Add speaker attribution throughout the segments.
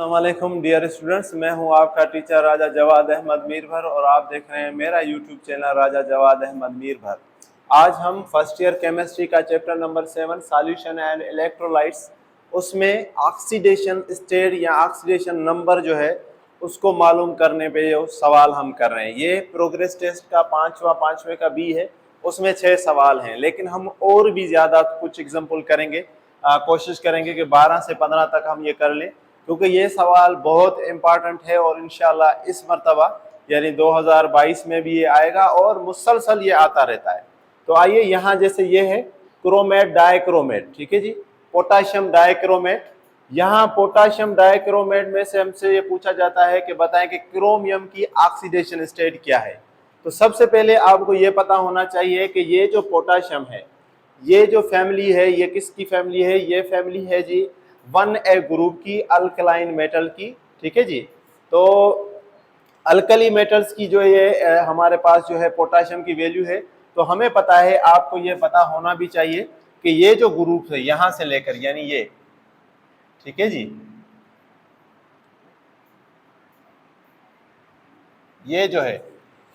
Speaker 1: अस्सलामुअलैकुम dear students, मैं हूं आपका टीचर राजा जवाद अहमद मीरभर और आप देख रहे हैं मेरा यूट्यूब चैनल राजा जवाद अहमद मीरभर। आज हम फर्स्ट ईयर केमिस्ट्री का chapter number 7 solution and electrolytes, उसमें ऑक्सीडेशन स्टेट या ऑक्सीडेशन नंबर जो है उसको मालूम करने पे ये सवाल हम कर रहे हैं। ये प्रोग्रेस टेस्ट का पांचवें का बी है, उसमें 6 सवाल हैं, लेकिन हम और भी ज़्यादा कुछ एग्जाम्पल करेंगे। कोशिश करेंगे कि 12 से 15 तक हम ये कर लें, क्योंकि ये सवाल बहुत इम्पॉर्टेंट है और इंशाल्लाह इस मरतबा यानी 2022 में भी ये आएगा और मुसलसल ये आता रहता है। तो आइए, यहाँ जैसे ये है क्रोमेट डाइक्रोमेट, ठीक है जी, पोटाशियम डाइक्रोमेट। यहाँ पोटाशियम डाइक्रोमेट में से हमसे ये पूछा जाता है कि बताएं कि क्रोमियम की ऑक्सीडेशन स्टेट क्या है। तो सबसे पहले आपको ये पता होना चाहिए कि ये जो पोटाशियम है, ये जो फैमिली है, ये किसकी फैमिली है? ये फैमिली है जी 1A ग्रुप की अल्कलाइन मेटल की, ठीक है जी। तो अल्कली मेटल्स की जो ये हमारे पास जो है पोटाशियम की वैल्यू है, तो हमें पता है, आपको ये पता होना भी चाहिए कि ये जो ग्रुप है यहां से लेकर यानी ये, ठीक है जी, ये जो है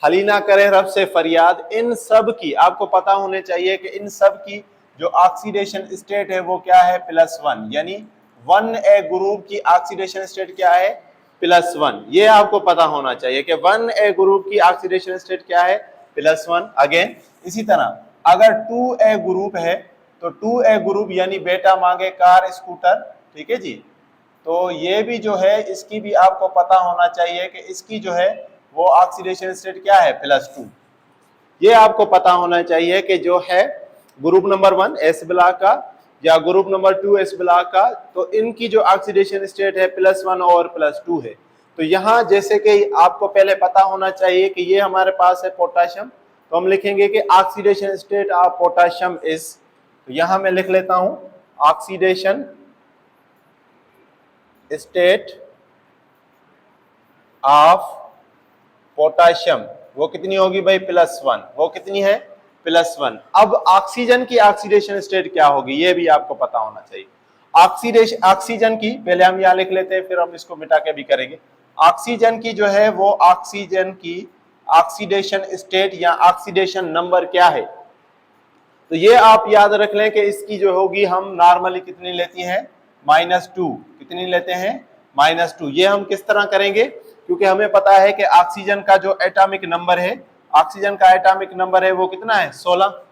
Speaker 1: हलीना करे रब से फरियाद, इन सब की आपको पता होने चाहिए कि इन सब की जो ऑक्सीडेशन स्टेट है वो क्या है? +1, यानी 1A ग्रुप की ऑक्सीडेशन स्टेट क्या है? +1। ये आपको पता होना चाहिए कि 1A ग्रुप की ऑक्सीडेशन स्टेट क्या है? +1। अगेन इसी तरह अगर 2A ग्रुप है तो 2A ग्रुप यानी बेटा मांगे कार स्कूटर, ठीक है जी। तो ये भी जो है इसकी भी आपको पता होना चाहिए कि इसकी जो है वो ऑक्सीडेशन स्टेट क्या है? +2। ये आपको पता होना चाहिए कि जो है ग्रुप नंबर 1 एस ब्लॉक का या ग्रुप नंबर 2 एस ब्लॉक का, तो इनकी जो ऑक्सीडेशन स्टेट है +1 और +2 है। तो यहाँ जैसे कि आपको पहले पता होना चाहिए कि ये हमारे पास है पोटाशियम, तो हम लिखेंगे कि oxidation state of potassium is, तो यहाँ मैं लिख लेता हूं ऑक्सीडेशन स्टेट ऑफ पोटाशियम, वो कितनी होगी भाई? +1। वो कितनी है? +1। अब ऑक्सीजन की ऑक्सीडेशन स्टेट क्या होगी ये भी आपको पता होना चाहिए। ऑक्सीजन की पहले हम यहाँ लिख लेते हैं, फिर हम इसको मिटा के भी करेंगे। ऑक्सीजन की जो है वो ऑक्सीजन की ऑक्सीडेशन स्टेट या ऑक्सीडेशन नंबर क्या है? तो ये आप याद रख लें कि इसकी जो होगी हम नॉर्मली कितनी लेती हैं? -2। कितनी लेते हैं? -2। ये हम किस तरह करेंगे? क्योंकि हमें पता है कि ऑक्सीजन का जो एटॉमिक नंबर है, ऑक्सीजन का एटॉमिक नंबर है वो कितना है? 16।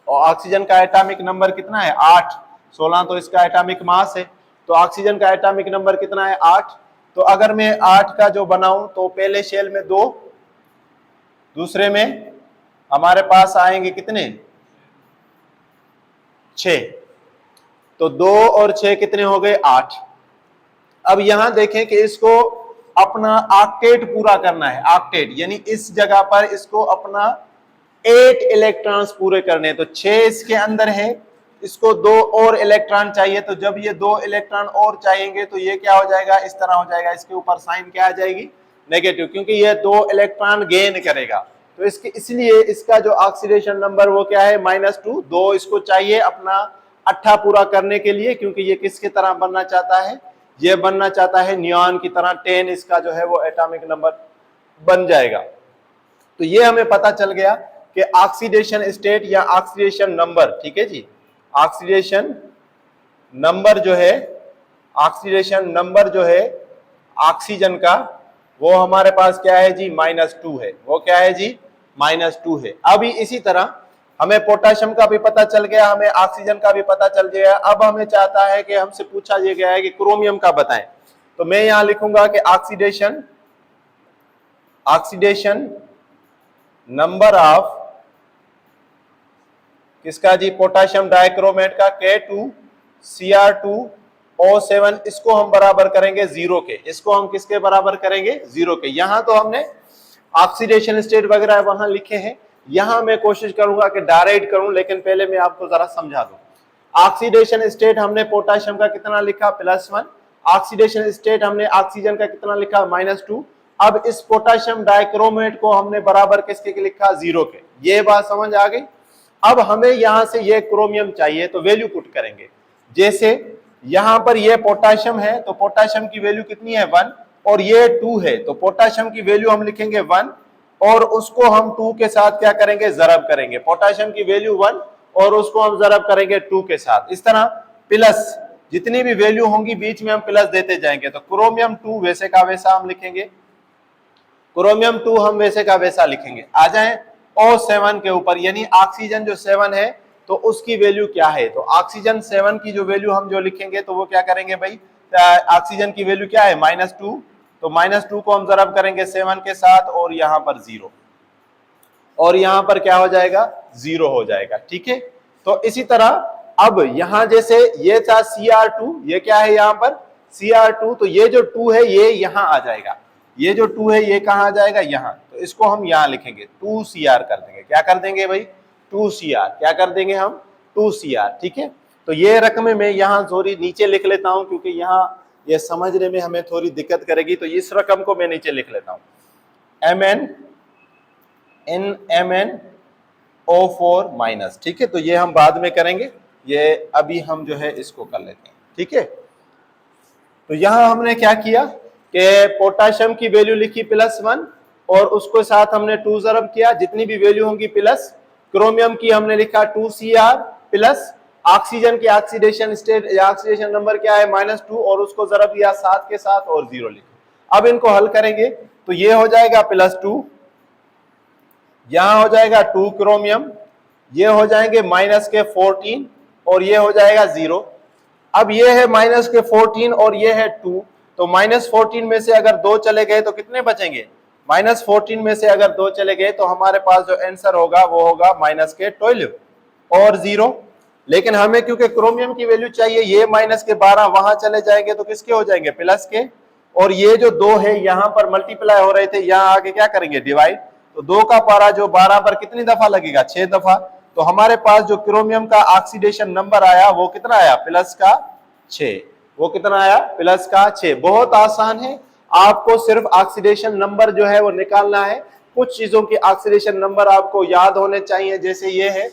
Speaker 1: और ऑक्सीजन का एटॉमिक नंबर कितना है? 8। 16 तो इसका एटॉमिक मास है, तो ऑक्सीजन का एटॉमिक नंबर कितना है? 8। तो अगर मैं 8 का जो बनाऊं तो पहले शेल में 2, दूसरे में हमारे पास आएंगे कितने? 6। तो 2 और 6 कितने हो गए? 8। अब यहां देखें कि इसको अपना ऑक्टेट पूरा करना है। ऑक्टेट यानी इस जगह पर इसको अपना 8 इलेक्ट्रॉन्स पूरे करने हैं। तो 6 इसके अंदर है, इसको 2 और इलेक्ट्रॉन चाहिए। तो जब ये 2 इलेक्ट्रॉन और चाहिए तो ये क्या हो जाएगा? इस तरह हो जाएगा। इसके ऊपर साइन क्या आ जाएगी? नेगेटिव, क्योंकि ये 2 इलेक्ट्रॉन गेन करेगा। तो इसके इसलिए इसका जो ऑक्सीडेशन नंबर वो क्या है? -2। 2 इसको चाहिए अपना 8 पूरा करने के लिए, क्योंकि ये किसकी तरह बनना चाहता है? ये बनना चाहता है नियॉन की तरह। 10 इसका जो है वो एटॉमिक नंबर बन जाएगा। तो ये हमें पता चल गया कि ऑक्सीडेशन स्टेट या ऑक्सीडेशन नंबर, ठीक है जी, ऑक्सीडेशन नंबर जो है, ऑक्सीडेशन नंबर जो है ऑक्सीजन का वो हमारे पास क्या है जी? -2 है। वो क्या है जी? -2 है। अभी इसी तरह हमें पोटाशियम का भी पता चल गया, हमें ऑक्सीजन का भी पता चल गया। अब हमें चाहता है कि हमसे पूछा ये गया है कि क्रोमियम का बताएं। तो मैं यहां लिखूंगा कि ऑक्सीडेशन नंबर ऑफ किसका जी? पोटाशियम डाइक्रोमेट का, K2Cr2O7, इसको हम बराबर करेंगे 0 के। इसको हम किसके बराबर करेंगे? 0 के। यहां तो हमने ऑक्सीडेशन स्टेट वगैरह वहां लिखे हैं, यहां मैं कोशिश करूंगा कि डायरेक्ट करूं, लेकिन पहले मैं आपको जरा समझा दूं। ऑक्सीडेशन स्टेट हमने पोटाशियम का कितना लिखा? +1। ऑक्सीडेशन स्टेट हमने ऑक्सीजन का कितना लिखा? -2। अब इस पोटाशियम डाइक्रोमेट को हमने बराबर किसके लिखा? 0 के। ये बात समझ आ गई? अब हमें यहां से ये क्रोमियम चाहिए, तो वैल्यू पुट करेंगे। जैसे यहाँ पर ये पोटाशियम है तो पोटाशियम की वैल्यू कितनी है 1 और ये 2 है तो पोटाशियम की वैल्यू हम लिखेंगे 1 और उसको हम 2 के साथ क्या करेंगे ज़रब करेंगे। पोटाशियम की वैल्यू 1 और उसको हम ज़रब करेंगे 2 के साथ। इस तरह प्लस जितनी भी वैल्यू होंगी बीच में हम प्लस देते जाएंगे। तो क्रोमियम 2 वैसे का वैसा हम लिखेंगे, क्रोमियम 2 हम वैसे का वैसा लिखेंगे। आ जाए O7 के ऊपर, यानी ऑक्सीजन जो 7 है तो उसकी वैल्यू क्या है। तो ऑक्सीजन 7 की जो वैल्यू हम जो लिखेंगे तो वो क्या करेंगे भाई, ऑक्सीजन की वैल्यू क्या है -2, तो -2 को हम ज़रब करेंगे 7 के साथ और यहाँ पर 0 और यहाँ पर क्या हो जाएगा 0 हो जाएगा। ठीक है, तो इसी तरह अब यहाँ जैसे ये था Cr2, ये क्या है यहाँ पर Cr2, तो ये जो 2 है ये यहाँ आ जाएगा, ये जो 2 है ये कहाँ आ जाएगा यहाँ, तो इसको हम यहाँ लिखेंगे 2Cr कर देंगे। क्या कर देंगे भाई 2Cr, क्या कर देंगे हम 2Cr। ठीक है, तो ये रकम मैं यहाँ थोड़ी नीचे लिख लेता हूँ क्योंकि यहाँ ये समझने में हमें थोड़ी दिक्कत करेगी, तो इस रकम को मैं नीचे लिख लेता हूँ MnO4-। ठीक है, तो ये हम बाद में करेंगे, ये अभी हम जो है इसको कर लेते हैं। ठीक है, तो यहां हमने क्या किया कि पोटाशियम की वैल्यू लिखी +1 और उसको साथ हमने 2 ज़रब किया, जितनी भी वैल्यू होंगी प्लस। क्रोमियम की हमने लिखा 2Cr प्लस ऑक्सीजन की ऑक्सीडेशन स्टेट या ऑक्सीडेशन नंबर क्या है -2 और उसको ज़रब दिया 7 के साथ और 0 लिखा। अब इनको हल करेंगे तो ये हो जाएगा +2, यहां हो जाएगा 2 क्रोमियम, ये हो जाएंगे -14 और ये हो जाएगा 0। अब ये है -14 और ये है 2, तो -14 में से अगर 2 चले गए तो कितने बचेंगे, -14 में से अगर 2 चले गए तो हमारे पास जो आंसर होगा वो होगा -12 और 0। लेकिन हमें क्योंकि क्रोमियम की वैल्यू चाहिए, ये -12 वहां चले जाएंगे तो किसके हो जाएंगे प्लस के, और ये जो 2 है यहाँ पर मल्टीप्लाई हो रहे थे, यहाँ आगे क्या करेंगे डिवाइड, तो 2 का पारा जो 12 पर कितनी दफा लगेगा 6 दफा। तो हमारे पास जो क्रोमियम का ऑक्सीडेशन नंबर आया वो कितना आया +6, वो कितना आया +6। बहुत आसान है, आपको सिर्फ ऑक्सीडेशन नंबर जो है वो निकालना है। कुछ चीजों के ऑक्सीडेशन नंबर आपको याद होने चाहिए, जैसे ये है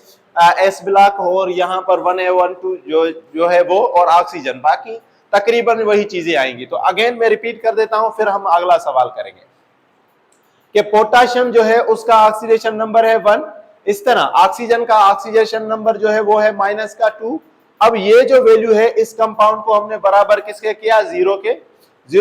Speaker 1: S ब्लॉक और यहाँ पर 1A12 जो है वो और ऑक्सीजन, बाकी तकरीबन वही चीजें आएंगी। तो अगेन मैं रिपीट कर देता हूं, फिर हम अगला सवाल करेंगे कि पोटाशियम जो है उसका ऑक्सीडेशन नंबर है 1, इस तरह ऑक्सीजन का ऑक्सीडेशन नंबर जो है वो है -2। अब ये जो वैल्यू है इस कंपाउंड को हमने बराबर किसके किया 0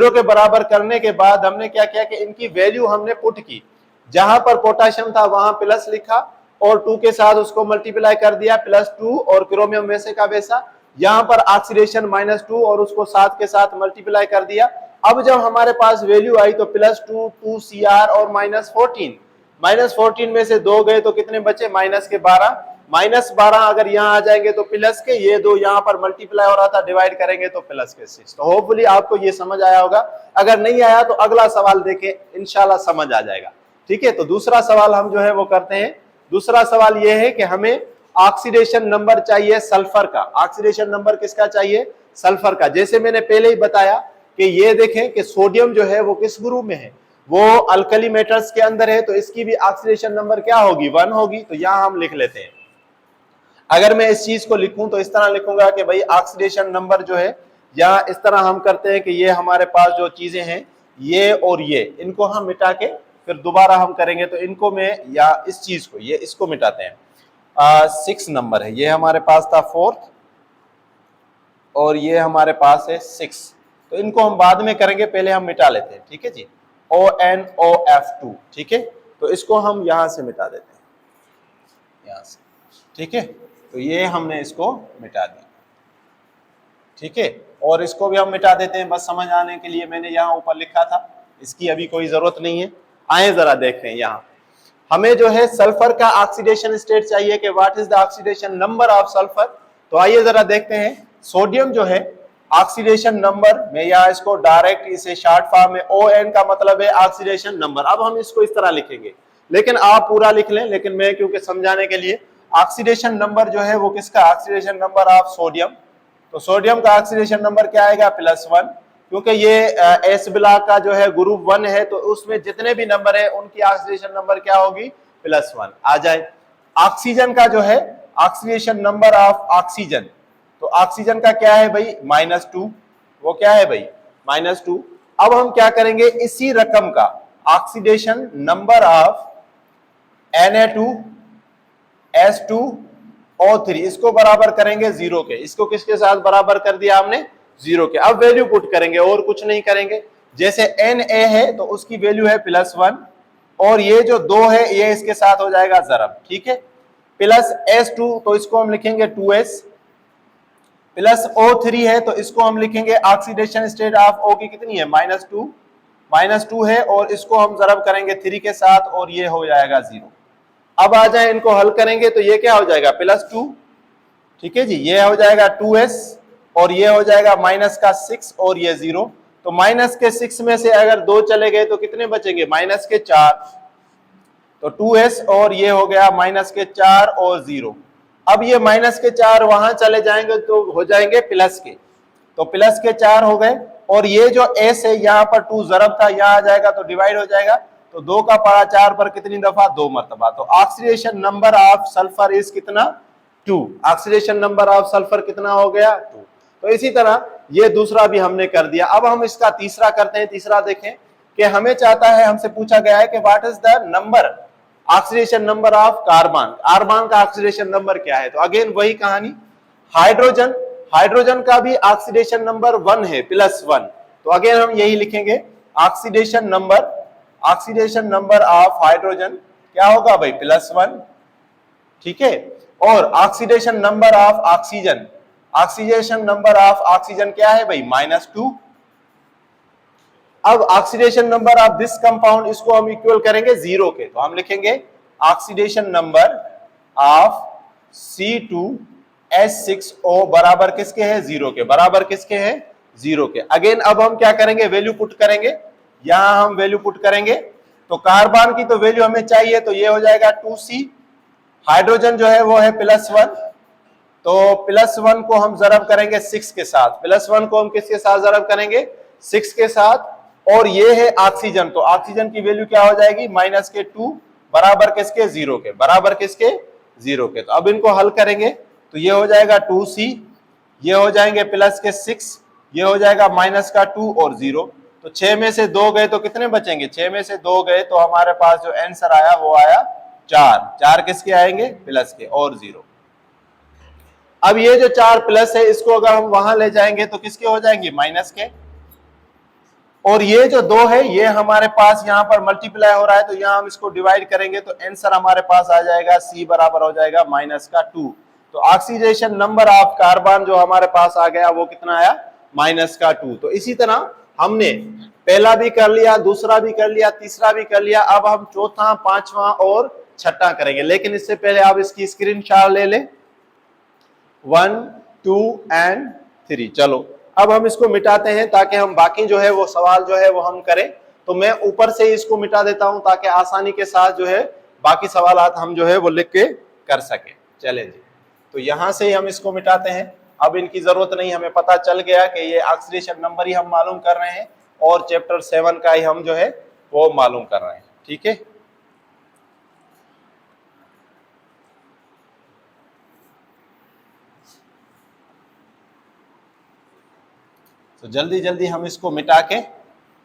Speaker 1: के बराबर करने के बाद हमने क्या किया कि इनकी वैल्यू हमने पुट की, जहां पर पोटाशियम था वहां प्लस लिखा और 2 के साथ उसको मल्टीप्लाई कर दिया +2 और क्रोमियम वैसे का वैसा, यहाँ पर ऑक्सीडेशन -2 और उसको 7 के साथ मल्टीप्लाई कर दिया। अब जब हमारे पास वैल्यू आई तो +2 2Cr और -14 में से 2 गए तो कितने बचे -12 अगर यहाँ आ जाएंगे तो प्लस के, ये 2 यहाँ पर मल्टीप्लाई हो रहा था डिवाइड करेंगे तो +6। तो होपफुली आपको ये समझ आया होगा, अगर नहीं आया तो अगला सवाल देखें, इंशाल्लाह समझ आ जाएगा। ठीक है, तो दूसरा सवाल हम जो है वो करते हैं। दूसरा सवाल ये है कि हमें ऑक्सीडेशन नंबर चाहिए सल्फर का। ऑक्सीडेशन नंबर किसका चाहिए सल्फर का। जैसे मैंने पहले ही बताया कि ये देखें कि सोडियम जो है वो किस ग्रुप में है, वो अल्कली मेटल्स के अंदर है, तो इसकी भी ऑक्सीडेशन नंबर क्या होगी 1 होगी। तो यहां हम लिख लेते हैं, अगर मैं इस चीज को लिखूं तो इस तरह लिखूंगा कि भाई ऑक्सीडेशन नंबर जो है, या इस तरह हम करते हैं कि ये हमारे पास जो चीजें हैं ये और ये, इनको हम मिटा के फिर दोबारा हम करेंगे। तो इनको मैं या इस चीज को ये इसको मिटाते हैं। 6 नंबर है, ये हमारे पास था 4th और ये हमारे पास है 6, तो इनको हम बाद में करेंगे, पहले हम मिटा लेते हैं। ठीक है जी, ONOF2। ठीक है, तो इसको हम यहां से मिटा देते हैं, यहां से। ठीक है, तो ये हमने इसको मिटा दिया। ठीक है, और इसको भी हम मिटा देते हैं, बस समझ आने के लिए मैंने यहाँ ऊपर लिखा था, इसकी अभी कोई जरूरत नहीं है। आए जरा देखते हैं, यहाँ हमें जो है सल्फर का ऑक्सीडेशन स्टेट चाहिए कि what is the oxidation number of sulphur. तो आइए जरा देखते हैं। सोडियम जो है ऑक्सीडेशन नंबर में, या इसको डायरेक्ट इसे शॉर्ट फॉर्म में ON का मतलब है ऑक्सीडेशन नंबर। अब हम इसको इस तरह लिखेंगे, लेकिन आप पूरा लिख लें, लेकिन मैं क्योंकि समझाने के लिए, ऑक्सीडेशन नंबर जो है वो किसका ऑक्सीडेशन नंबर ऑफ सोडियम, तो सोडियम का ऑक्सीडेशन नंबर क्या आएगा +1, क्योंकि ये S ब्लॉक का जो है ग्रुप 1 है, तो उसमें जितने भी नंबर है उनकी ऑक्सीडेशन नंबर क्या होगी +1 आ जाए। ऑक्सीजन का जो है ऑक्सीडेशन नंबर ऑफ ऑक्सीजन, तो ऑक्सीजन का क्या है भाई -2, वो क्या है भाई -2। अब हम क्या करेंगे, इसी रकम का ऑक्सीडेशन नंबर ऑफ Na2S2O3 इसको बराबर करेंगे 0 के। इसको किसके साथ बराबर कर दिया हमने, 0 के। अब वैल्यू पुट करेंगे और कुछ नहीं करेंगे। जैसे Na है तो उसकी वैल्यू है +1 और ये जो 2 है ये इसके साथ हो जाएगा जरब, ठीक है। प्लस S2 तो इसको हम लिखेंगे 2S, प्लस O3 है तो इसको हम लिखेंगे ऑक्सीडेशन स्टेट ऑफ O की कितनी है -2 है और इसको हम जरब करेंगे 3 के साथ और ये हो जाएगा 0। अब आ जाए इनको हल करेंगे तो ये क्या हो जाएगा +2, ठीक है जी, ये हो जाएगा 2S और ये हो जाएगा -6 और ये 0। तो -6 में से अगर 2 चले गए तो कितने बचेंगे, -4। तो 2S और ये हो गया -4 और 0। अब ये -4 वहां चले जाएंगे तो हो जाएंगे प्लस के, तो +4 हो गए और ये जो S है यहाँ पर 2 जरब था, यहाँ आ जाएगा तो डिवाइड हो जाएगा। तो 2 का पारा 4 पर कितनी दफा, 2 मरतबा। तो oxidation number of sulphur is कितना, 2। ऑक्सीडेशन नंबर ऑफ सल्फर कितना हो गया, 2। तो इसी तरह ये दूसरा भी हमने कर दिया। अब हम इसका तीसरा करते हैं। तीसरा देखें कि हमें चाहता है, हमसे पूछा गया है कि what is the number oxidation number of carbon, carbon का ऑक्सीडेशन नंबर क्या है। तो अगेन वही कहानी, हाइड्रोजन का भी ऑक्सीडेशन नंबर 1 है, +1। तो अगेन हम यही लिखेंगे, ऑक्सीडेशन नंबर ऑफ हाइड्रोजन क्या होगा भाई, +1, ठीक है। और ऑक्सीडेशन नंबर ऑफ ऑक्सीजन क्या है भाई, -2। अब oxidation number of this compound, इसको हम इक्वल करेंगे 0 के। तो हम लिखेंगे ऑक्सीडेशन नंबर ऑफ C2H6O बराबर किसके है, 0 के। बराबर किसके है, 0 के। अगेन अब हम क्या करेंगे, वैल्यू पुट करेंगे। यहां हम वैल्यू पुट करेंगे तो कार्बन की तो वैल्यू हमें चाहिए, तो ये हो जाएगा 2C। हाइड्रोजन जो है वो है +1, तो +1 को हम जरब करेंगे 6 के साथ। +1 को हम किसके साथ जरब करेंगे, 6 के साथ। और ये है ऑक्सीजन, तो ऑक्सीजन की वैल्यू क्या हो जाएगी, -2 बराबर किसके, 0 के। बराबर किसके, 0 के। तो अब इनको हल करेंगे तो ये हो जाएगा 2C, ये हो जाएंगे +6, ये हो जाएगा -2 और 0। तो 6 में से 2 गए तो कितने बचेंगे, 6 में से 2 गए तो हमारे पास जो आंसर आया वो आया 4 किसके आएंगे, प्लस के और 0। अब ये जो 4 प्लस है इसको अगर हम वहां ले जाएंगे तो किसके हो जाएंगे, माइनस के। और ये जो 2 है ये हमारे पास यहाँ पर मल्टीप्लाई हो रहा है, तो यहाँ हम इसको डिवाइड करेंगे तो आंसर हमारे पास आ जाएगा C बराबर हो जाएगा -2। तो ऑक्सीडेशन नंबर ऑफ कार्बन जो हमारे पास आ गया वो कितना आया, -2। तो इसी तरह हमने पहला भी कर लिया, दूसरा भी कर लिया, तीसरा भी कर लिया। अब हम चौथा, पांचवा और छठा करेंगे, लेकिन इससे पहले आप इसकी स्क्रीनशॉट ले लें। 1, 2 एंड 3। चलो अब हम इसको मिटाते हैं ताकि हम बाकी जो है वो सवाल जो है वो हम करें। तो मैं ऊपर से इसको मिटा देता हूं ताकि आसानी के साथ जो है बाकी सवालात हम जो है वो लिख के कर सके। चले जी, तो यहां से हम इसको मिटाते हैं। अब इनकी जरूरत नहीं, हमें पता चल गया कि ये ऑक्सीडेशन नंबर ही हम मालूम कर रहे हैं और चैप्टर 7 का ही हम जो है वो मालूम कर रहे हैं, ठीक है। तो जल्दी जल्दी हम इसको मिटा के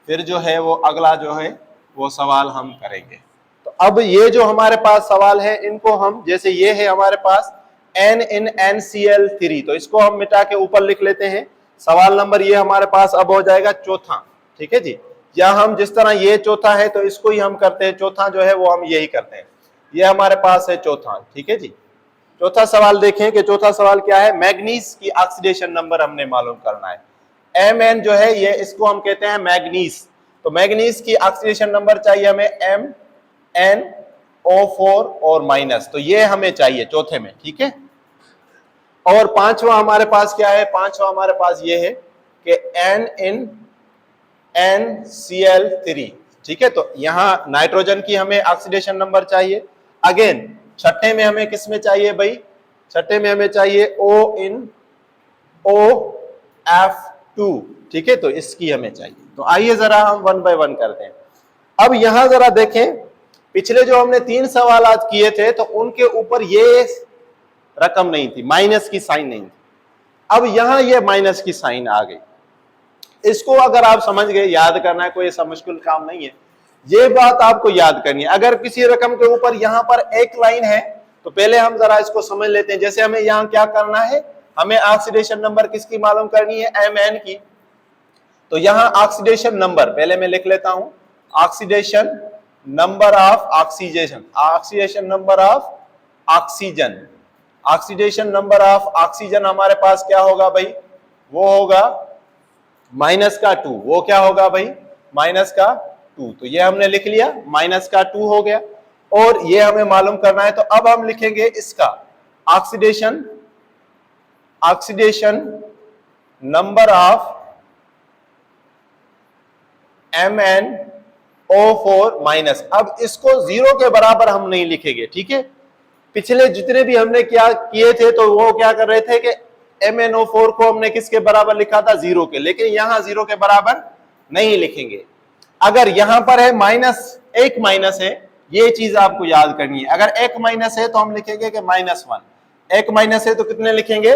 Speaker 1: फिर जो है वो अगला जो है वो सवाल हम करेंगे। तो अब ये जो हमारे पास सवाल है इनको हम, जैसे ये है हमारे पास N in NCl3, तो इसको हम मिटा के ऊपर लिख लेते हैं। सवाल नंबर ये हमारे पास अब हो जाएगा चौथा, ठीक है जी। या हम जिस तरह ये चौथा है तो इसको ही हम करते हैं, चौथा जो है वो हम यही करते हैं। ये हमारे पास है चौथा, ठीक है जी। चौथा सवाल देखें कि चौथा सवाल क्या है, मैग्नीज की ऑक्सीडेशन नंबर हमने मालूम करना है। Mn जो है ये इसको हम कहते हैं मैग्नीज। तो मैग्नीज की ऑक्सीडेशन नंबर चाहिए हमें MnO4 और माइनस, तो ये हमें चाहिए चौथे में, ठीक है। और पांचवा हमारे पास क्या है, पांचवा हमारे पास ये है कि N in NCl3, ठीक है। तो यहां नाइट्रोजन की हमें ऑक्सीडेशन नंबर चाहिए। अगेन छठे में हमें किस में चाहिए भाई, छठे में हमें चाहिए O in OF2, ठीक है। तो इसकी हमें चाहिए। तो आइए जरा हम 1 बाय 1 करते हैं। अब यहां जरा देखें, पिछले जो हमने 3 सवालात किए थे तो उनके ऊपर ये रकम नहीं थी, माइनस की साइन नहीं थी। अब यहां ये माइनस की साइन आ गई। इसको अगर आप समझ गए, याद करना है, कोई ऐसा मुश्किल काम नहीं है, ये बात आपको याद करनी है। अगर किसी रकम के ऊपर यहां पर एक लाइन है तो पहले हम जरा इसको समझ लेते हैं। जैसे हमें यहां क्या करना है, हमें ऑक्सीडेशन नंबर किसकी मालूम करनी है, Mn की। तो यहां ऑक्सीडेशन नंबर पहले मैं लिख लेता हूं, oxidation number of oxygen, oxidation number of oxygen, oxidation number of oxygen हमारे पास क्या होगा भाई, वो होगा माइनस का 2। वो क्या होगा भाई, माइनस का 2। तो ये हमने लिख लिया, माइनस का 2 हो गया, और ये हमें मालूम करना है। तो अब हम लिखेंगे इसका oxidation, oxidation number of MnO4 minus. अब इसको 0 के बराबर हम नहीं लिखेंगे, ठीक है। पिछले जितने भी हमने क्या किए थे तो वो क्या कर रहे थे कि MnO4 को हमने किसके बराबर लिखा था, 0 के, लेकिन यहां 0 के बराबर नहीं लिखेंगे। अगर यहां पर है माइनस, एक माइनस है, ये चीज आपको याद करनी है। अगर एक माइनस है तो हम लिखेंगे कि -1, एक माइनस है तो कितने लिखेंगे,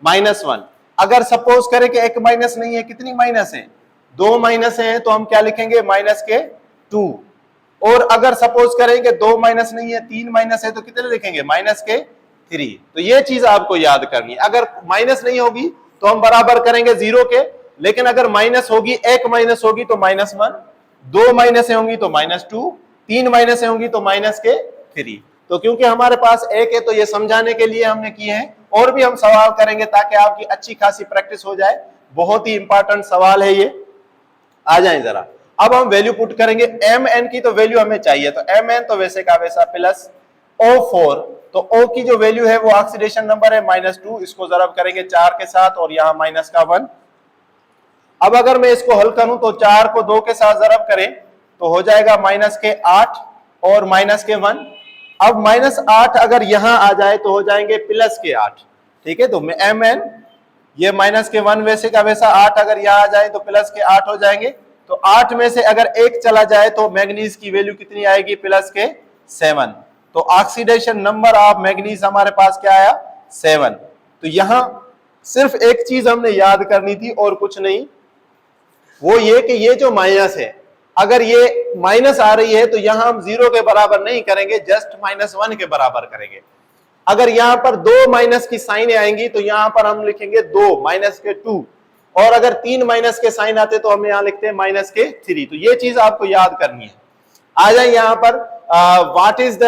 Speaker 1: -1। अगर सपोज करें कि एक माइनस नहीं है, कितनी माइनस है, 2 माइनस है, तो हम क्या लिखेंगे, माइनस के 2। और अगर सपोज करें कि 2 माइनस नहीं है, 3 माइनस है, तो कितने लिखेंगे, माइनस के 3। तो ये चीज आपको याद करनी है। अगर माइनस नहीं होगी तो हम बराबर करेंगे 0 के, लेकिन अगर माइनस होगी, एक माइनस होगी तो -1, 2 माइनस होंगी तो -2, 3 माइनस होंगी तो माइनस के 3। तो क्योंकि हमारे पास एक है तो ये समझाने के लिए हमने किए हैं, और भी हम सवाल करेंगे ताकि आपकी अच्छी खासी प्रैक्टिस हो जाए। बहुत ही इंपॉर्टेंट सवाल है ये। आ जाए जरा, अब हम वैल्यू पुट करेंगे। Mn की तो वैल्यू हमें चाहिए, तो Mn तो वैसे का वैसा प्लस O4, तो O की जो वैल्यू है वो ऑक्सीडेशन नंबर है -2, इसको जरब करेंगे 4 के साथ और यहाँ माइनस का 1। अब अगर मैं इसको हल करूं तो 4 को 2 के साथ जरब करें तो हो जाएगा माइनस के 8 और माइनस के 1। अब -8 अगर यहां आ जाए तो हो जाएंगे प्लस के 8, ठीक है। तो Mn ये माइनस के 1 वैसे का वैसा, 8 अगर यहां आ जाए तो प्लस के 8 हो जाएंगे। तो 8 में से अगर 1 चला जाए तो मैग्नीज की वैल्यू कितनी आएगी, प्लस के 7। तो ऑक्सीडेशन नंबर ऑफ मैग्नीज हमारे पास क्या आया, 7। तो यहां सिर्फ एक चीज हमने याद करनी थी और कुछ नहीं, वो ये कि ये जो माइनस है, अगर ये माइनस आ रही है तो यहां हम 0 के बराबर नहीं करेंगे, जस्ट -1 के बराबर करेंगे। अगर यहां पर 2 माइनस की साइन आएंगी तो यहां पर हम लिखेंगे 2 माइनस के 2, और अगर 3 माइनस के साइन आते तो हम यहां लिखते हैं माइनस के 3। तो ये चीज आपको याद करनी है। आ जाए यहां पर what is the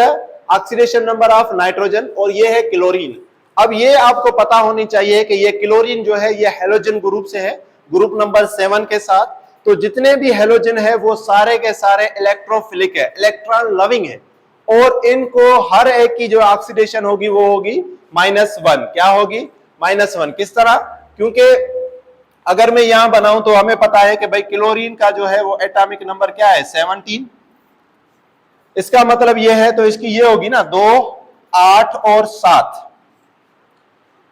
Speaker 1: oxidation number of nitrogen, और ये है क्लोरीन। अब ये आपको पता होनी चाहिए कि ये क्लोरीन जो है ये हेलोजन ग्रुप से है, ग्रुप नंबर 7 के साथ। तो जितने भी हेलोजन है वो सारे के सारे इलेक्ट्रोफिलिक है, इलेक्ट्रॉन लविंग है, और इनको हर एक की जो ऑक्सीडेशन होगी वो होगी -1। क्या होगी, -1। किस तरह, क्योंकि अगर मैं यहां बनाऊं तो हमें पता है कि भाई क्लोरीन का जो है वो एटॉमिक नंबर क्या है, 17। इसका मतलब ये है तो इसकी ये होगी ना 2, 8 और 7,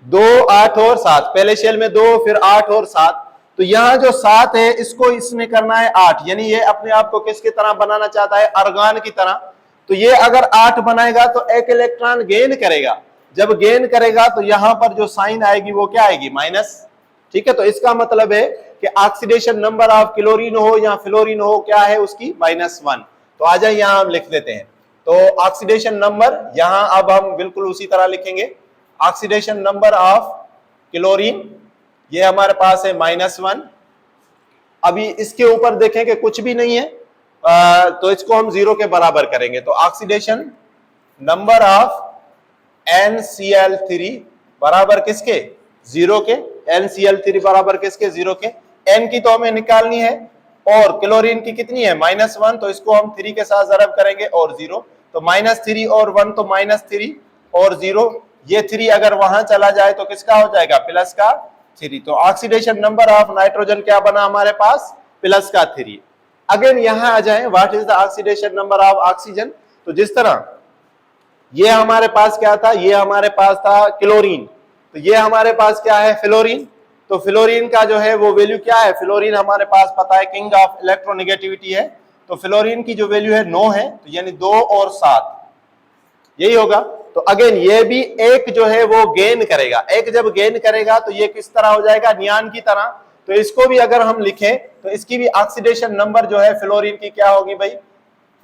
Speaker 1: 2, 8 और 7, पहले शेल में 2 फिर 8 और 7। तो यहां जो 7 है इसको इसने करना है 8, यानी ये अपने आप को किसकी तरह बनाना चाहता है, अर्गान की तरह। तो ये अगर 8 बनाएगा तो एक इलेक्ट्रॉन गेन करेगा, जब गेन करेगा तो यहां पर जो साइन आएगी वो क्या आएगी, माइनस, ठीक है। तो इसका मतलब है कि ऑक्सीडेशन नंबर ऑफ क्लोरीन हो या फ्लोरीन हो, क्या है उसकी, -1। तो आ जाए यहां हम लिख देते हैं। तो ऑक्सीडेशन नंबर यहां अब हम बिल्कुल उसी तरह लिखेंगे, ऑक्सीडेशन नंबर ऑफ क्लोरीन ये हमारे पास है -1। अभी इसके ऊपर देखें कि कुछ भी नहीं है, तो इसको हम 0 के बराबर करेंगे। तो ऑक्सीडेशन नंबर ऑफ NCl3 बराबर किसके, 0 के। NCl3 बराबर किसके, 0 के। N की तो हमें निकालनी है, और क्लोरीन की कितनी है, -1, तो इसको हम 3 के साथ जरब करेंगे और 0। तो -3 और 1 तो -3 और 0, ये 3 अगर वहां चला जाए तो किसका हो जाएगा, प्लस का 3। तो ऑक्सीडेशन नंबर ऑफ नाइट्रोजन क्या बना हमारे पास, प्लस का 3। अगेन यहां आ जाए, what is the oxidation number of oxygen. तो जिस तरह ये हमारे पास क्या था, ये हमारे पास था क्लोरीन, तो ये हमारे पास क्या है, फ्लोरीन। तो फ्लोरीन का जो है वो वैल्यू क्या है, फ्लोरीन हमारे पास पता है किंग ऑफ इलेक्ट्रोनेगेटिविटी है, तो फ्लोरीन की जो वैल्यू है 9 है, तो यानी 2 और 7 यही होगा।
Speaker 2: तो अगेन ये भी एक जो है वो गेन करेगा, एक जब गेन करेगा तो ये किस तरह हो जाएगा, नियान की तरह। तो इसको भी अगर हम लिखें तो इसकी भी ऑक्सीडेशन नंबर जो है फ्लोरीन की क्या होगी भाई,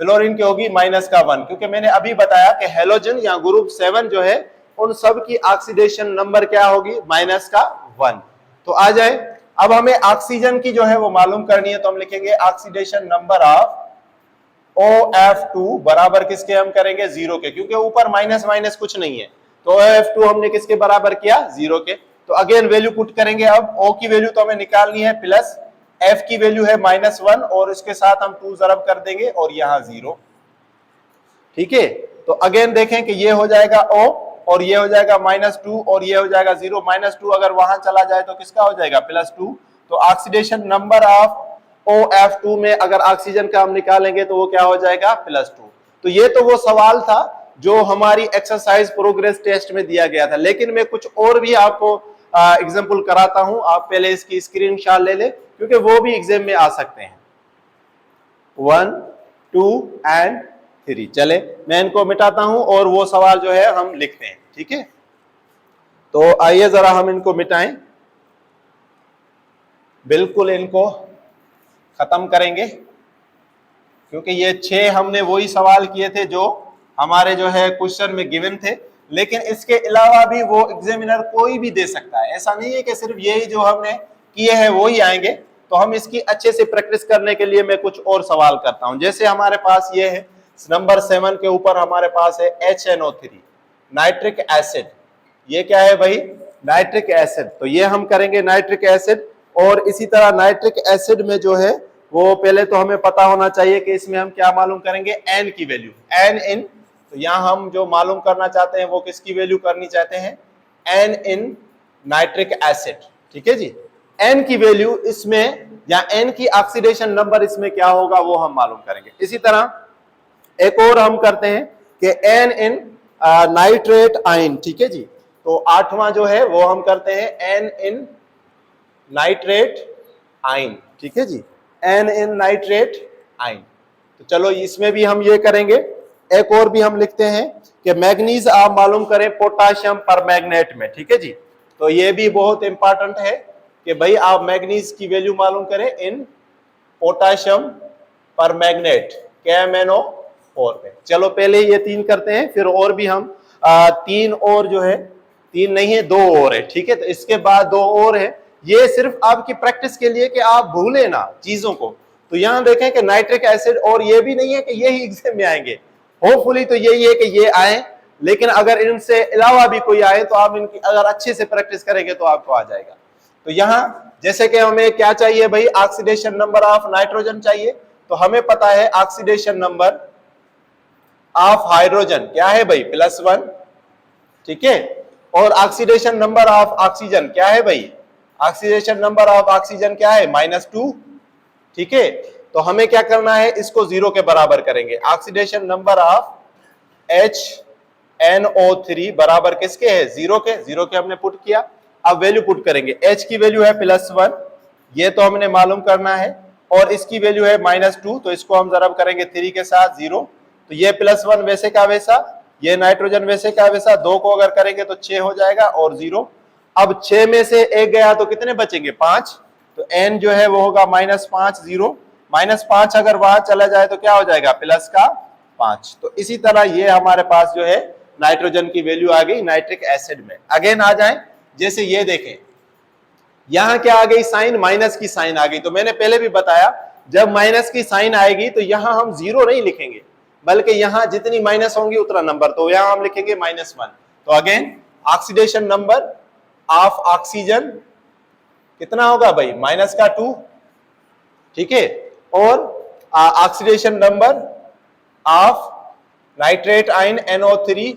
Speaker 2: फ्लोरीन की होगी -1, क्योंकि मैंने अभी बताया कि हेलोजन या ग्रुप 7 जो है उन सब की ऑक्सीडेशन नंबर क्या होगी, -1। तो आ जाए, अब हमें ऑक्सीजन की जो है वो मालूम करनी है, तो हम लिखेंगे ऑक्सीडेशन नंबर ऑफ OF2 बराबर किसके हम करेंगे, 0 के, क्योंकि ऊपर माइनस माइनस कुछ नहीं है, तो OF2 हमने किसके बराबर किया, 0 के। तो अगेन वैल्यू पुट करेंगे, अब O की वैल्यू तो हमें निकालनी है प्लस, F की वैल्यू है -1 और इसके साथ हम 2 ज़रब कर देंगे और यहां 0। ठीक है, तो अगेन देखें कि ये हो जाएगा O और ये हो जाएगा -2 और ये हो जाएगा 0। -2 अगर वहां चला जाए तो किसका हो जाएगा, +2। तो ऑक्सीडेशन नंबर ऑफ OF2 में अगर ऑक्सीजन का हम निकालेंगे तो वो क्या हो जाएगा, +2। तो ये तो वो सवाल था जो हमारी एक्सरसाइज प्रोग्रेस टेस्ट में दिया गया था, लेकिन मैं कुछ और भी आपको एग्जांपल कराता हूं। आप पहले इसकी स्क्रीनशॉट ले ले, क्योंकि वो भी एग्जाम में आ सकते हैं। 1, 2 एंड 3। चले मैं इनको मिटाता हूं और वो सवाल जो है हम लिखते हैं। ठीक है, तो आइए जरा हम इनको मिटाएं, बिल्कुल इनको खत्म करेंगे, क्योंकि ये 6 हमने वही सवाल किए थे जो हमारे जो है क्वेश्चन में गिवन थे, लेकिन इसके अलावा भी वो एग्जामिनर कोई भी दे सकता है। ऐसा नहीं है कि सिर्फ यही जो हमने किए हैं वो ही आएंगे। तो हम इसकी अच्छे से प्रैक्टिस करने के लिए मैं कुछ और सवाल करता हूं। जैसे हमारे पास ये है नंबर 7 के ऊपर हमारे पास है HNO3 नाइट्रिक एसिड। ये क्या है भाई, नाइट्रिक एसिड। तो ये हम करेंगे नाइट्रिक एसिड, और इसी तरह नाइट्रिक एसिड में जो है वो पहले तो हमें पता होना चाहिए कि इसमें हम क्या मालूम करेंगे, N की वैल्यू, N इन। तो यहां हम जो मालूम करना चाहते हैं वो किसकी वैल्यू करनी चाहते हैं, N इन नाइट्रिक एसिड। ठीक है जी, N की वैल्यू इसमें या N की ऑक्सीडेशन नंबर इसमें क्या होगा वो हम मालूम करेंगे। इसी तरह एक और हम करते हैं कि N इन नाइट्रेट आयन। ठीक है जी, तो 8वां जो है वो हम करते हैं N इन नाइट्रेट आयन। ठीक है जी, N इन नाइट्रेट आयन। तो चलो इसमें भी हम ये करेंगे। एक और भी हम लिखते हैं कि मैग्नीज आप मालूम करें पोटाशियम परमैंगनेट में। ठीक है जी, तो ये भी बहुत इंपॉर्टेंट है कि भाई आप मैग्नीज की वैल्यू मालूम करें इन पोटाशियम परमैंगनेट KMnO4 में। चलो पहले ये 3 करते हैं, फिर और भी हम 3 और जो है, 3 नहीं है 2 और है। ठीक है, तो इसके बाद 2 और है। ये सिर्फ आपकी प्रैक्टिस के लिए कि आप भूले ना चीजों को। तो यहां देखें कि नाइट्रिक एसिड, और ये भी नहीं है कि यही एग्जाम में आएंगे, होपफुली तो यही है कि ये आए, लेकिन अगर इनसे अलावा भी कोई आए तो आप इनकी अगर अच्छे से प्रैक्टिस करेंगे तो आपको आ जाएगा। तो यहां जैसे कि हमें क्या चाहिए भाई, ऑक्सीडेशन नंबर ऑफ नाइट्रोजन चाहिए। तो हमें पता है ऑक्सीडेशन नंबर ऑफ हाइड्रोजन क्या है भाई, +1। ठीक है, और ऑक्सीडेशन नंबर ऑफ ऑक्सीजन क्या है भाई, ऑक्सीडेशन नंबर ऑफ ऑक्सीजन क्या है, -2। ठीक है, तो हमें क्या करना है, इसको 0 के बराबर करेंगे। ऑक्सीडेशन नंबर ऑफ HNO3 बराबर किसके है, 0 के। 0 के हमने पुट किया। अब वैल्यू पुट करेंगे। H की वैल्यू है +1, ये तो हमने मालूम करना है, और इसकी वैल्यू है -2, तो इसको हम जरब करेंगे 3 के साथ, 0। तो ये +1 वैसे का वैसा, ये नाइट्रोजन वैसे का वैसा, 2 को अगर करेंगे तो 6 हो जाएगा और 0। अब 6 में से 1 गया तो कितने बचेंगे, 5। तो N जो है वो होगा -5, 0। -5 अगर वहां चला जाए तो क्या हो जाएगा, +5। तो इसी तरह ये हमारे पास जो है नाइट्रोजन की वैल्यू आ गई नाइट्रिक एसिड में। अगेन आ जाए, जैसे ये देखें, यहां क्या आ गई, साइन, माइनस की साइन आ गई। तो मैंने पहले भी बताया, जब माइनस की साइन आएगी तो यहां हम 0 नहीं लिखेंगे, बल्कि यहां जितनी माइनस होंगी उतना नंबर, तो यहां हम लिखेंगे -1। तो again oxidation number of oxygen कितना होगा भाई, -2। ठीक है, और oxidation number of nitrate ion NO3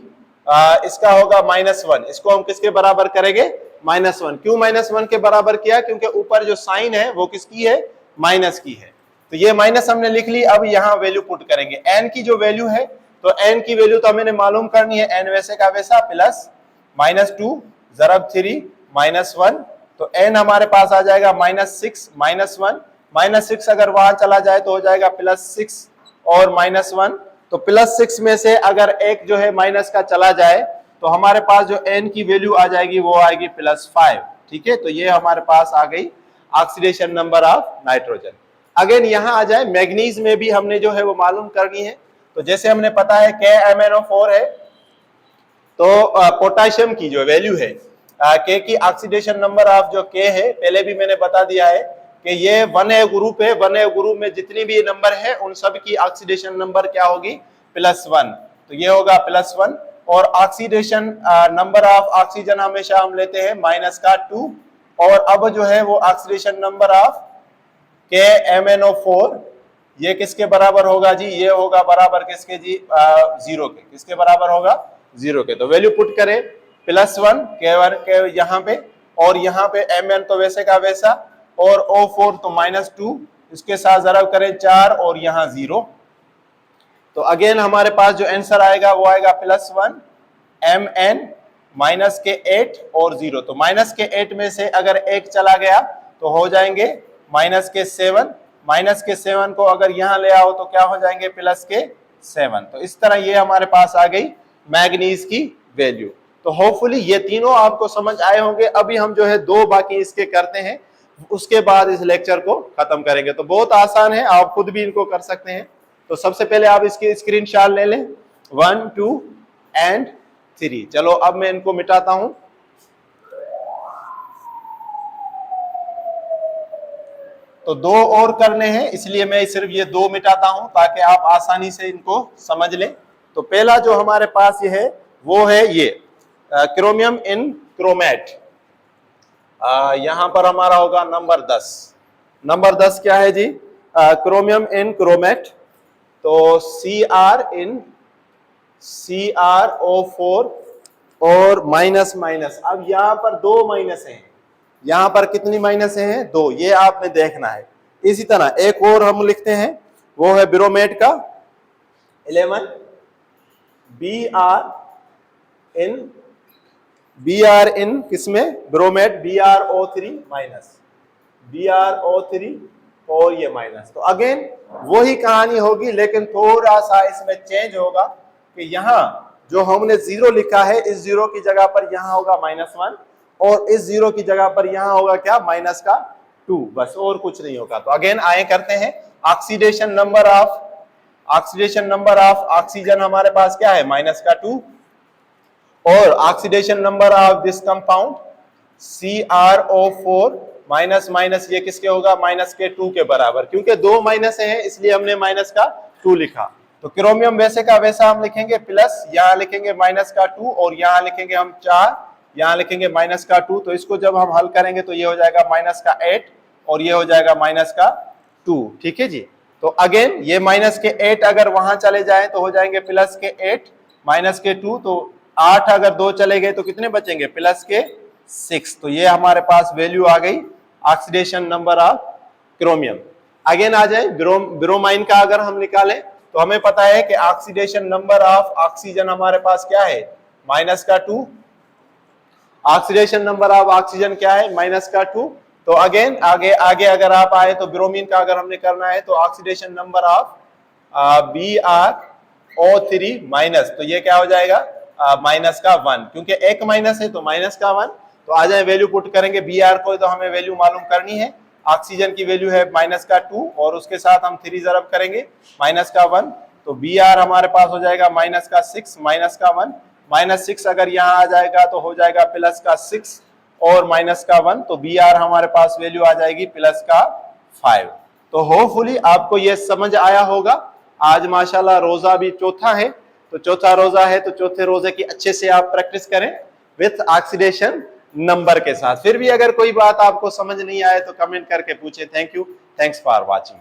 Speaker 2: इसका होगा -1। इसको हम किसके बराबर करेंगे, -1। क्यों -1 के बराबर किया, क्योंकि ऊपर जो साइन है वो किसकी है, माइनस की है। तो ये माइनस हमने लिख ली। अब यहां वैल्यू पुट करेंगे। N की जो वैल्यू है, तो N की वैल्यू तो हमें मालूम करनी है, N वैसे का वैसा प्लस -2 ज़रब 3 -1। तो N हमारे पास आ जाएगा -6 -1। -6 अगर वहां चला जाए तो हो जाएगा +6 और -1। तो +6 में से अगर एक जो है माइनस का चला जाए तो हमारे पास जो n की वैल्यू आ जाएगी वो आएगी +5। ठीक है, तो ये हमारे पास आ गई oxidation number of nitrogen. Again यहाँ आ जाए, मैग्नीज में भी हमने जो है वो मालूम करनी है। तो जैसे हमने पता है KMnO4 है, तो पोटेशियम की जो वैल्यू है K की ऑक्सीडेशन नंबर ऑफ जो K है, पहले भी मैंने बता दिया है कि ये 1A ग्रुप है। 1A ग्रुप में जितनी भी नंबर है उन सब की ऑक्सीडेशन नंबर क्या होगी? +1। तो ये होगा +1। और ऑक्सीडेशन नंबर ऑफ ऑक्सीजन हमेशा हम लेते हैं -2। और अब जो है वो ऑक्सीडेशन नंबर ऑफ KMnO4 ये किसके बराबर होगा जी? ये होगा बराबर किसके जी? 0 के। किसके बराबर होगा? 0 के। तो वैल्यू पुट करें +1 K1 के यहाँ पे, और यहाँ पे Mn तो वैसे का वैसा, और O4 तो -2, इसके साथ ज़रब करें 4 और यहाँ 0। तो अगेन हमारे पास जो आंसर आएगा वो आएगा +1 Mn -8 और 0। तो -8 में से अगर एक चला गया तो हो जाएंगे -7। -7 को अगर यहाँ ले आओ तो क्या हो जाएंगे? +7। तो इस तरह ये हमारे पास आ गई मैग्नीज की वैल्यू। तो होपफुली ये तीनों आपको समझ आए होंगे। अभी हम जो है 2 बाकी इसके करते हैं, उसके बाद इस लेक्चर को खत्म करेंगे। तो बहुत आसान है, आप खुद भी इनको कर सकते हैं। तो सबसे पहले आप इसकी स्क्रीनशॉट ले लें, 1 2 एंड 3। चलो अब मैं इनको मिटाता हूं। तो 2 और करने हैं, इसलिए मैं सिर्फ ये 2 मिटाता हूं ताकि आप आसानी से इनको समझ लें। तो पहला जो हमारे पास ये है वो है ये क्रोमियम इन क्रोमेट। यहां पर हमारा होगा नंबर 10। नंबर 10 क्या है जी? क्रोमियम इन क्रोमेट। तो CrO4 और माइनस। अब यहां पर 2 माइनस हैं। यहां पर कितनी माइनस हैं? 2। ये आपने देखना है। इसी तरह एक और हम लिखते हैं, वो है ब्रोमेट का 11 Br इन किसमें? ब्रोमेट BrO3 और ये माइनस। तो अगेन वही कहानी होगी, लेकिन थोड़ा सा इसमें चेंज होगा कि यहाँ जो हमने 0 लिखा है, इस 0 की जगह पर यहाँ होगा -1, और इस 0 की जगह पर यहाँ होगा क्या? -2। बस, और कुछ नहीं होगा। तो अगेन आए करते हैं, ऑक्सीडेशन नंबर ऑफ ऑक्सीजन हमारे पास क्या है? -2। और oxidation number of this compound CrO4 minus ये किसके होगा? -2 के बराबर। क्योंकि 2 माइनस है इसलिए हमने -2 लिखा। तो क्रोमियम वैसे का वैसा हम लिखेंगे प्लस, यहाँ लिखेंगे -2 और यहाँ लिखेंगे हम 4, यहाँ लिखेंगे -2। तो इसको जब हम हल करेंगे तो ये हो जाएगा -8 और ये हो जाएगा -2। ठीक है जी। तो अगेन ये -8 अगर वहां चले जाए तो हो जाएंगे +8 -2। तो 8 अगर 2 चले गए तो कितने बचेंगे? +6। तो ये हमारे पास वैल्यू आ गई oxidation number of chromium. Again आ जाए ब्रोमाइन का अगर हम निकालें तो हमें पता है कि ऑक्सीडेशन नंबर ऑफ ऑक्सीजन हमारे पास क्या है? -2। ऑक्सीडेशन नंबर ऑफ ऑक्सीजन क्या है? -2। तो अगेन आगे अगर आप आए तो ब्रोमीन का अगर हमने करना है तो oxidation number of BrO3 minus, तो ये क्या हो जाएगा? -1, क्योंकि एक माइनस है तो -1। तो आ जाए वैल्यू पुट करेंगे Br को, तो हमें वैल्यू मालूम करनी है। ऑक्सीजन की वैल्यू है -2 और उसके साथ हम 3 ज़रब करेंगे -1। तो Br हमारे पास हो जाएगा -6 -1 अगर यहाँ आ जाएगा तो हो जाएगा +6 और -1। तो Br हमारे पास वैल्यू आ जाएगी +5। तो होपफुली आपको ये समझ आया होगा। आज माशाल्लाह रोजा भी चौथा है, तो चौथा रोजा है तो चौथे रोजे की अच्छे से आप प्रैक्टिस करें विथ ऑक्सीडेशन नंबर के साथ। फिर भी अगर कोई बात आपको समझ नहीं आए तो कमेंट करके पूछे। Thank you, thanks for watching.